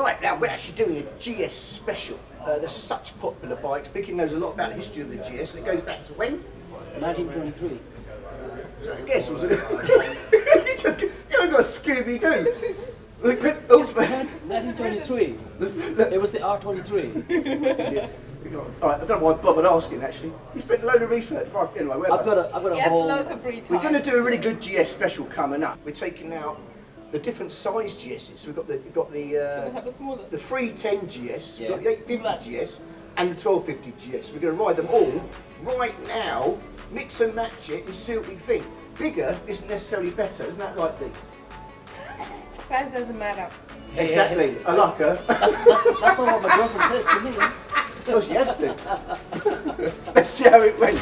Right, now we're actually doing a GS special. They're such popular bikes. Bikke knows a lot about the history of the GS, and it goes back to when? 1923. Was that a guess, was it? You haven't got a Scooby-Doo. Yes, 1923. It was the R23. Yeah. Right, I don't know why I bothered asking actually. You spent a load of research. Right, anyway, I've got a whole... loads of free time. We're going to do a really good GS special coming up. We're taking out the different size GSs. So we've got the 310 GS, we've got the 850 GS, and the 1250 GS. We're going to ride them all right now, mix and match it, and see what we think. Bigger isn't necessarily better, isn't that right, Bikke? Size doesn't matter. Exactly. I like her. That's not what my girlfriend says to me. Well, she has to. Let's see how it went.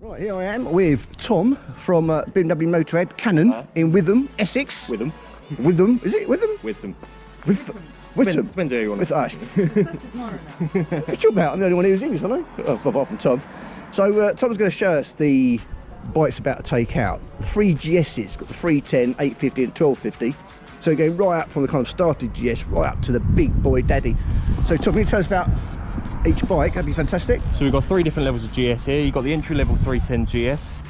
Right, here I am with Tom from BMW Motorhead, Cannon in Witham, Essex. Witham. Witham, is it Witham? Witham. Witham. Depends how you want to. What's your about? I'm the only one who's English, aren't I? Oh, apart from Tom. So Tom's going to show us the bikes about to take out. The three GSs, got the 310, 850 and 1250. So we're going right up from the kind of started GS right up to the big boy daddy. So Tom, can you tell us about each bike? That'd be fantastic. So we've got three different levels of GS here. You've got the entry level 310 GS.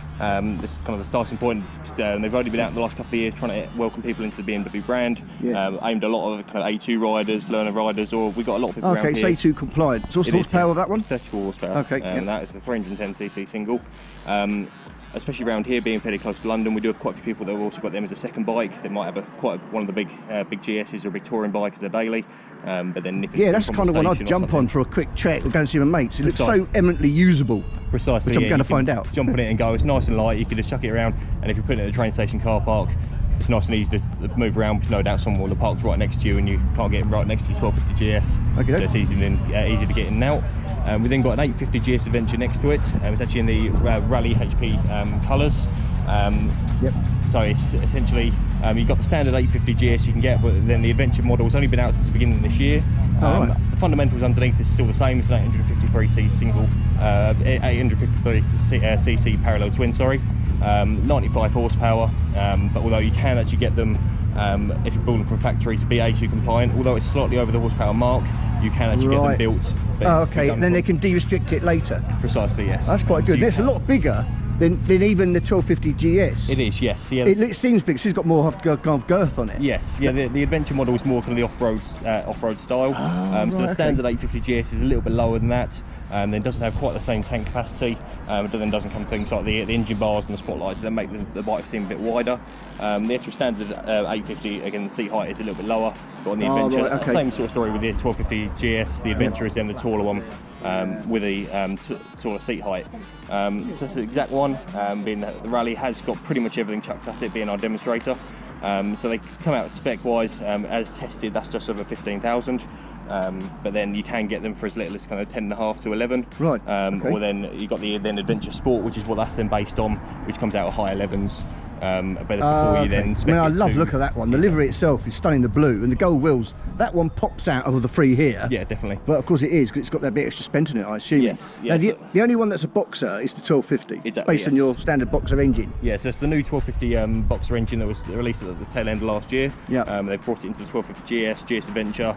This is kind of the starting point. They've only been out in the last couple of years trying to welcome people into the BMW brand. Yeah. Aimed a lot of kind of A2 riders, learner riders, or we've got a lot of people around here. Okay, it's A2 compliant. So what's the horsepower of that one? It's 34 horsepower. Okay. And that is a 310cc single. Especially around here, being fairly close to London, we do have quite a few people that have also got them as a second bike. They might have one of the big GSs or a big touring bike as a daily, but then nipping. Yeah, that's kind of one I'd jump on for a quick trek or go and see my mates. It looks so eminently usable. Precisely. Which I'm going to find out. Jump on it and go. It's nice and light. You can just chuck it around, and if you put it at the train station car park, it's nice and easy to move around because no doubt someone will have parked right next to you and you can't get right next to your 1250 GS. Okay. So it's easy to get in and out. We then got an 850 GS Adventure next to it. It's actually in the Rally HP colours. Yep. So it's essentially, you've got the standard 850 GS you can get, but then the Adventure model's only been out since the beginning of this year. Right. The fundamentals underneath is still the same. It's an 853cc single, 853cc parallel twin, sorry. 95 horsepower, but although you can actually get them if you're building from factory to be A2 compliant, although it's slightly over the horsepower mark, you can actually get them built. Oh, okay, and then they can de-restrict it later. Precisely, yes. That's quite good. It's a lot bigger than even the 1250 GS. It is, yes. Yeah, it seems big. It's got more kind of girth on it. Yes, yeah. The Adventure model is more kind of the off-road style. So the standard 850 GS is a little bit lower than that. Then doesn't have quite the same tank capacity. But then doesn't come things like the engine bars and the spotlights that make the bike seem a bit wider. The actual standard 850, again, the seat height is a little bit lower. But on the Adventure, same sort of story with the 1250 GS. The Adventure is then the taller one with a taller seat height. So that's the exact one. Being that the Rally has got pretty much everything chucked at it, being our demonstrator. So they come out spec-wise as tested. That's just over 15,000. But then you can get them for as little as kind of 10.5 to 11. Right. Or then you got the Adventure Sport, which is what that's then based on, which comes out at high 11s. But before you then spec I love the look of that one. The livery itself is stunning, the blue and the gold wheels. That one pops out of the three here. Yeah, definitely. But of course it is, because it's got that bit extra spent in it, I assume. Yes. Now, the only one that's a boxer is the 1250. Exactly. Based on your standard boxer engine. Yeah, so it's the new 1250 boxer engine that was released at the tail end of last year. Yeah. They brought it into the 1250 GS Adventure.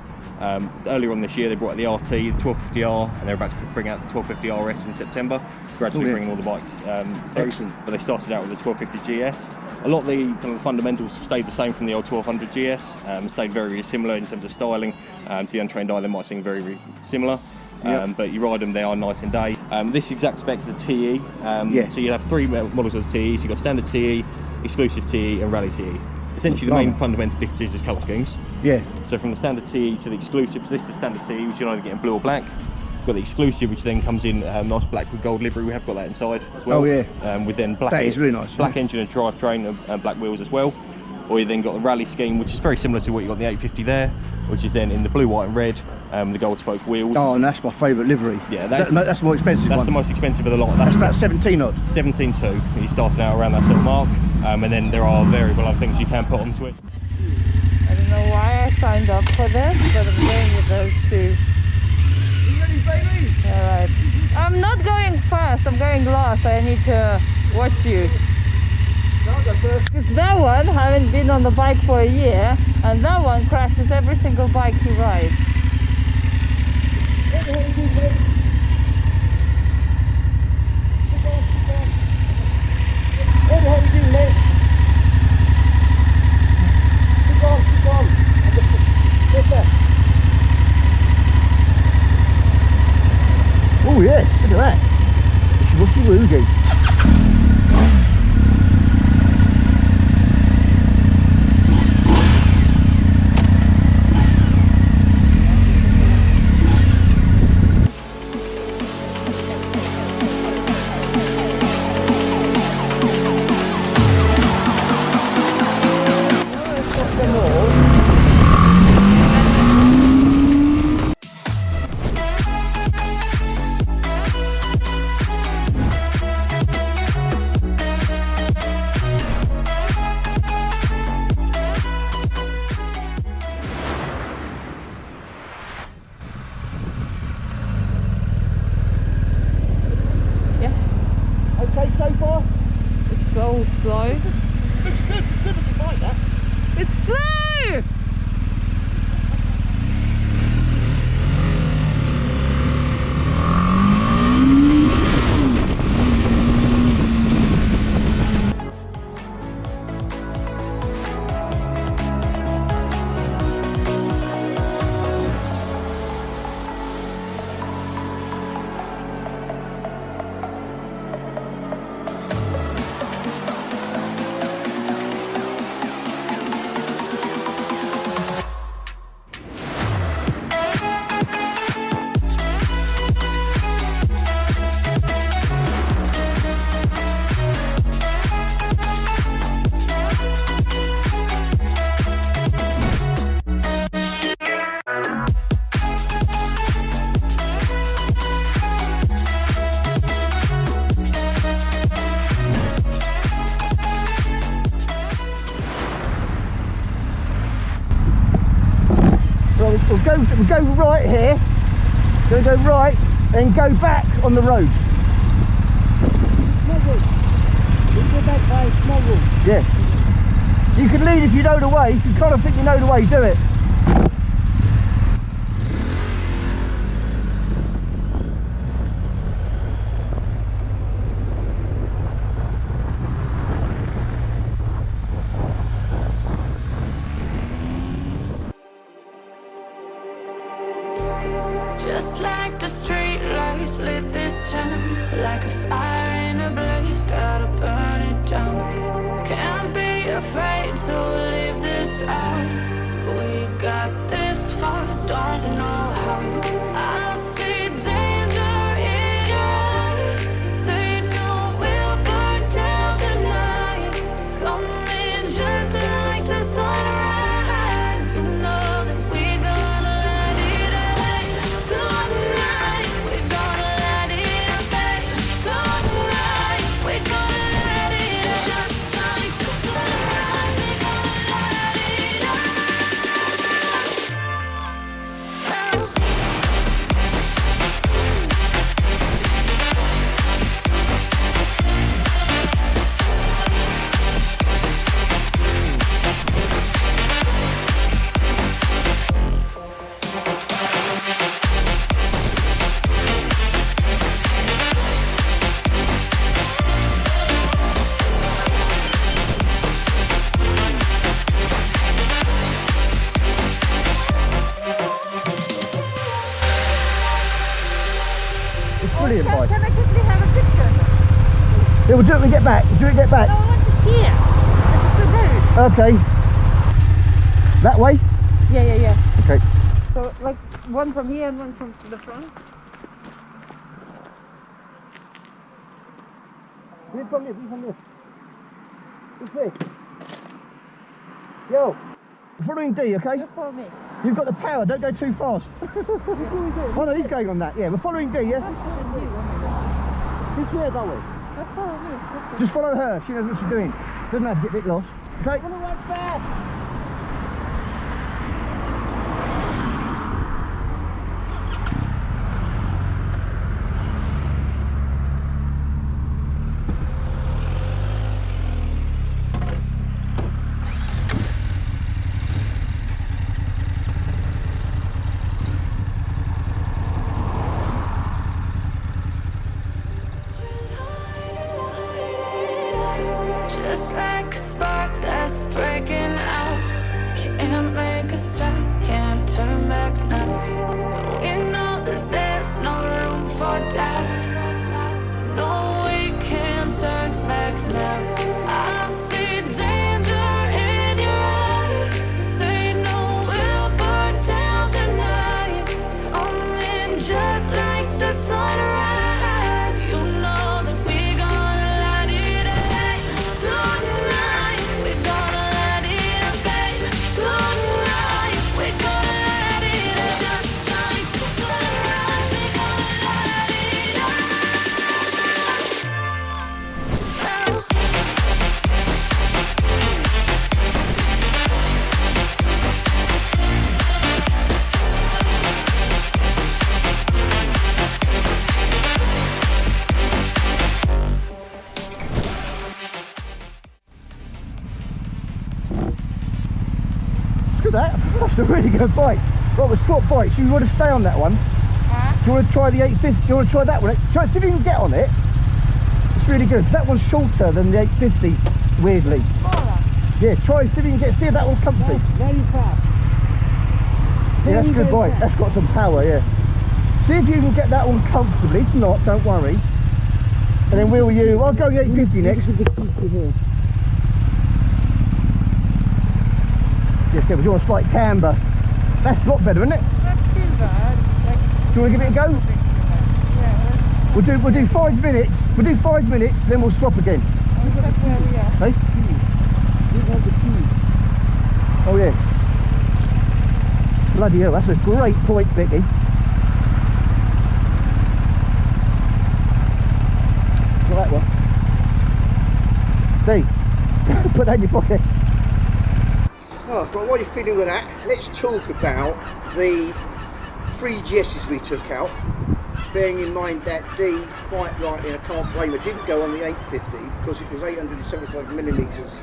Earlier on this year they brought out the RT, the 1250R, and they're about to bring out the 1250 RS in September. Gradually bringing all the bikes through. Excellent. But they started out with the 1250 GS. A lot of the kind of the fundamentals stayed the same from the old 1200 GS. Stayed very similar in terms of styling. To the untrained eye, they might seem very, very similar. But you ride them, they are night and day. This exact spec is a TE. So you have three models of the TE. So you've got standard TE, exclusive TE, and rally TE. Essentially, the main fundamental differences is colour schemes. Yeah. So from the standard TE to the exclusive, so this is the standard TE, which you can either get in blue or black. We've got the exclusive, which then comes in nice black with gold livery. We have got that inside as well. Oh yeah. With then black. That is really nice. Black engine and drivetrain and black wheels as well. Or you then got the rally scheme, which is very similar to what you got in the 850 there, which is then in the blue, white, and red. The gold spoke wheels. Oh, and that's my favourite livery. Yeah, that's the more expensive one. That's the most expensive of the lot. That's about 17 odd. 17.2. He's starting out around that sort of mark, and then there are variable other things you can put onto it. I don't signed up for this, but I'm going with those two. You ready, baby? Alright. I'm not going fast, I'm going last. I need to watch you. No, I'll go first. Because that one haven't been on the bike for a year, and that one crashes every single bike he rides. What the hell are you doing, mate? Sit down, sit down. What the hell are you doing, mate? Sit down, sit down. Sit there. Oh yes, look at that. Wishy woogly. Okay so far? It's so slow. Looks good, it's good looking bike that. It's slow! We'll go right here, going to go right, then go back on the road. Small road. You go back by small road. Yeah. You can lead if you know the way. If you kind of think you know the way, do it. Just like the street lights lit this town, like a fire in a blaze, gotta burn it down. Can't be afraid to leave this out. We got this far, don't know how. I see danger in your eyes. They know we'll burn down the night. Coming just like the sunrise. You know that we gonna let it rain. Tonight we gonna let it rain. Tonight we gonna let it rain. Just like the sunrise, we gonna let it rain. It's brilliant bike. Can I quickly have a picture? Yeah, we'll do it when we get back. We'll do it when we get back. No, I want to see it. This is the road. Okay. That way? Yeah. Okay. So, like, one from here and one from the front. This from this. This way. Yo. Following D, okay? Just follow me. You've got the power, don't go too fast. Oh no, he's going on that, yeah. We're following D, yeah? Just follow you. This way, that way. Just follow me. Just follow her, she knows what she's doing. Doesn't have to get a bit lost. Okay? Gonna run fast. just like a spark that's breaking out. Can't make a stop, can't turn back now. We know that there's no room for doubt. No, we can't turn back now. I see danger in your eyes. They know we'll burn down the night. Coming just like the sunrise. You know that we're gonna light it up tonight. We're gonna light it up, babe. Tonight we're gonna light it up just like the sunrise. We're gonna light it up now. Look at that. That's a really good bike. Right, we'll swap bikes. You want to stay on that one? Do you want to try the 850? Do you want to try that one? Try, see if you can get on it. It's really good. 'Cause that one's shorter than the 850, weirdly. Yeah, try, see if you can get, see if that one's comfy. Very fast. Yeah, that's a good bike. That's got some power, yeah. See if you can get that one comfortably. If not, don't worry. And then I'll go the 850 next. Yes, yeah, but you want a slight camber. That's a lot better, isn't it? Not too bad. Like, Do you want to give it a go? yeah, We'll do 5 minutes. We'll do 5 minutes, then we'll swap again. we'll check where we are. Hey? Oh yeah. Bloody hell, that's a great point, Bikke. Got that one. Steve, put that in your pocket. Oh, right, while you're feeling with that, let's talk about the 3 GSs we took out. Bearing in mind that D, quite rightly, and I can't blame her, didn't go on the 850 because it was 875mm,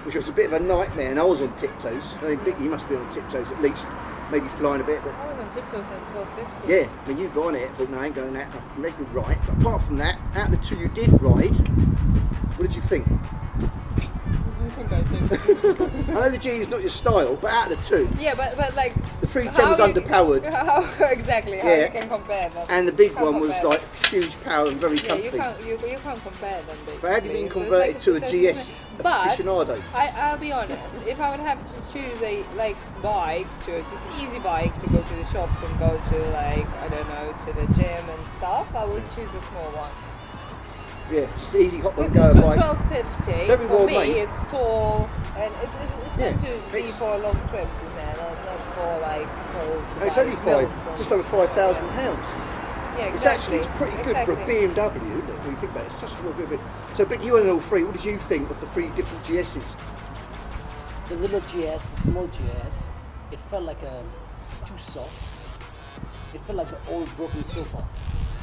which was a bit of a nightmare, and I was on tiptoes. I mean, Bikke, you must be on tiptoes at least, maybe flying a bit. But I was on tiptoes on 1250. yeah, I mean, you got on it, I thought, no, I ain't going that, I'll make it right. But apart from that, out of the 2 you did ride, what did you think? I know the G is not your style, but out of the 2, Yeah, but like. the 310 was underpowered, How exactly? How Yeah. you can compare them? and the big Can't one was compare. like huge power and very Yeah, you comfy. can't you can't compare them. Basically. But had you been So it's converted like to a because- GS But aficionado? I'll be honest. If I would have to choose a bike to just easy bike to go to the shops and go to like I don't know to the gym and stuff, I would choose a small one. Yeah, just easy hop on It's go bike. 1250. Very For well me, made. it's tall and it's Yeah, meant to be it's- for long trips, isn't it? Not for like for. And it's buy only milk and- just over £5,000. Yeah, Which exactly. actually is pretty good for a BMW, isn't it? When you think about it, it's such a real good bit. So, Bikke, you own all 3. What did you think of the 3 different GSs? The little GS, the small GS, it felt like too soft. It felt like an old broken sofa.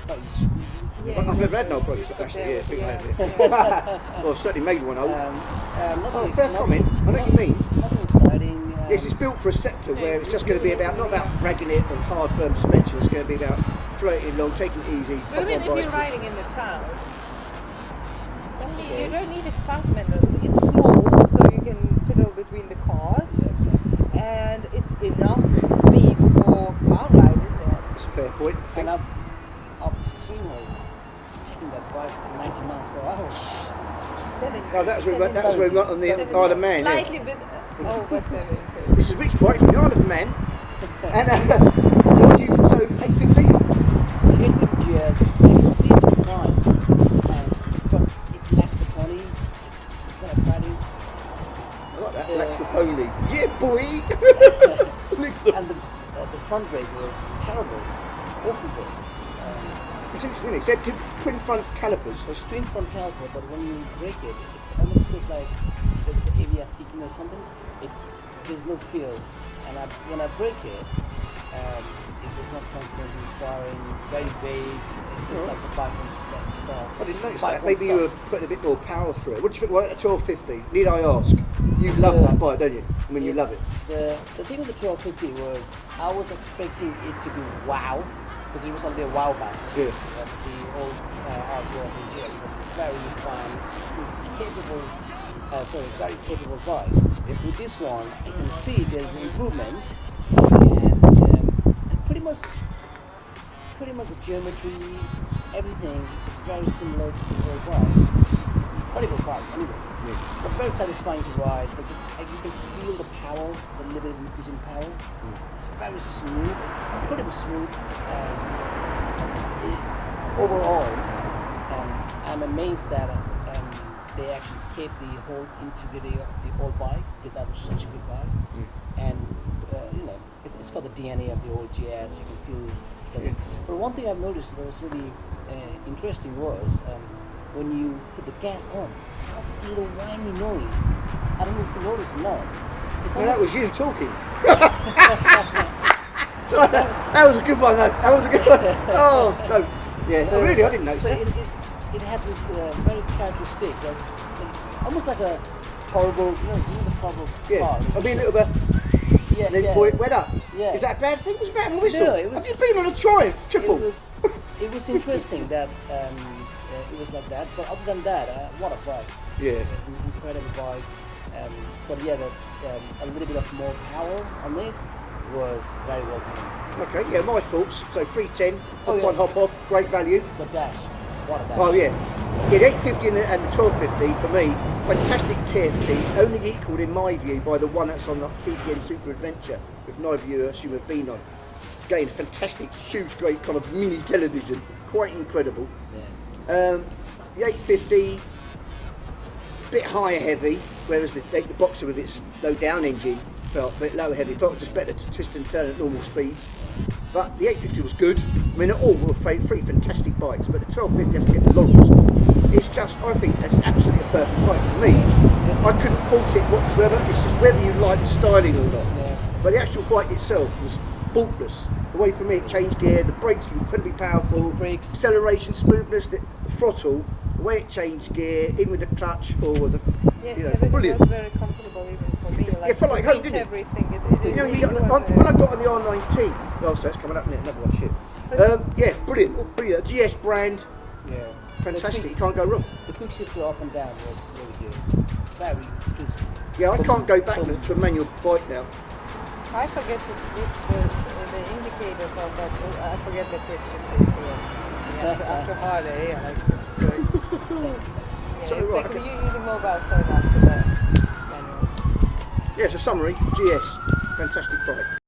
Very squeezy. Yeah, I've never had no exactly. problems actually. Yeah, big Yeah. yeah. Well, I've certainly made one old. Nothing, Fair comment. I know what you mean. Nothing exciting. Yes, it's built for a sector where it's just going to be about, not about dragging it on hard, firm suspension, it's going to be about floating along, taking it easy. But I hop mean, on if you're bike. riding in the town, you don't need excitement. It's small, so you can fiddle between the cars, and it's enough speed for town ride, isn't it? That's a fair point, I think. And I've seen her taking that bike 90 miles per hour. Oh, that was where we went on the Isle of Man. Yeah. Slightly bit over 70. This is which bike from the Isle of Man. And what do you, so 850? So the 850 GS, you can see it's fine, but it lacks the pony. It's not exciting. I like that, Lex the pony. Yeah, boy! And the front brake was terrible, awful brake. It's interesting, isn't it? It said twin front calipers. There's twin front caliper, but when you brake it, it almost feels like there was an ABS kicking or something. There's no feel, and when I brake it, it was not confident, inspiring, very vague. It feels like a bike on start. I didn't notice that. Maybe you were putting a bit more power through it. What do you think? Well, at 1250, need I ask? You love that bike, don't you? I mean, you love it. The thing with the 1250 was I was expecting it to be wow, because it was only a wow back. Yeah. The old R1250 GS was very fine. It was capable very capable bike. With this one, you can see there's an improvement, and pretty much the geometry, everything is very similar to the old bike. Very good bike, anyway. But very satisfying to ride. You can feel the power, the limited engine power. It's very smooth, incredibly smooth. Overall, I'm amazed that they actually kept the whole integrity of the old bike, because that was such a good bike. And it's got the DNA of the old GS. You can feel. But one thing I've noticed that was really interesting was when you put the gas on, it's got this little whiny noise. I don't know if you noticed or not. Well, that was you talking. That was a good one, though. That was a good one. Oh, no. Yeah, so, really, I didn't notice that. It had this very characteristic, that's almost like a turbo, you know the turbo car. I'll be a little bit. Yeah, and then before it went up. Yeah. Is that a bad thing? It was a bad whistle. No, it was, have you been on a Triumph triple? It was interesting that it was like that. But other than that, what a bike! It's an incredible bike. But yeah, a little bit of more power on it was very well done. Okay, yeah, my thoughts. So 310, hop on, hop off, great value. The dash, what a dash! Oh yeah, the 850 and the 1250 for me, fantastic TFT, only equalled in my view by the one that's on the KTM Super Adventure, with neither of you assume have been on. Again, fantastic, huge, great kind of mini television, quite incredible. Yeah. The 850, a bit higher heavy, whereas the Boxer with its low down engine felt a bit low heavy, felt just better to twist and turn at normal speeds. But the 850 was good. I mean, all were three fantastic bikes, but the 1250 has to get the laurels. It's just, I think that's absolutely a perfect bike for me. I couldn't fault it whatsoever. It's just whether you like the styling or not. Yeah. But the actual bike itself was faultless. The way for me it changed gear, the brakes were incredibly powerful, brakes, acceleration, smoothness, the throttle, the way it changed gear, in with the clutch or with the, everything brilliant. was very comfortable even for me. Like, it felt like home, didn't it? Everything. When I got on the R9T, so it's coming up in another one, shit. Yeah, brilliant, brilliant. GS brand, fantastic, you can't go wrong. The quick shifter up and down was really good. Very crisp. Yeah, I can't go back to a manual bike now. I forget to switch the indicators on, but I forget the pitch after hard day. I like to do it. So, right, like you use a mobile phone after that manual. Yeah, so summary, GS, fantastic bike.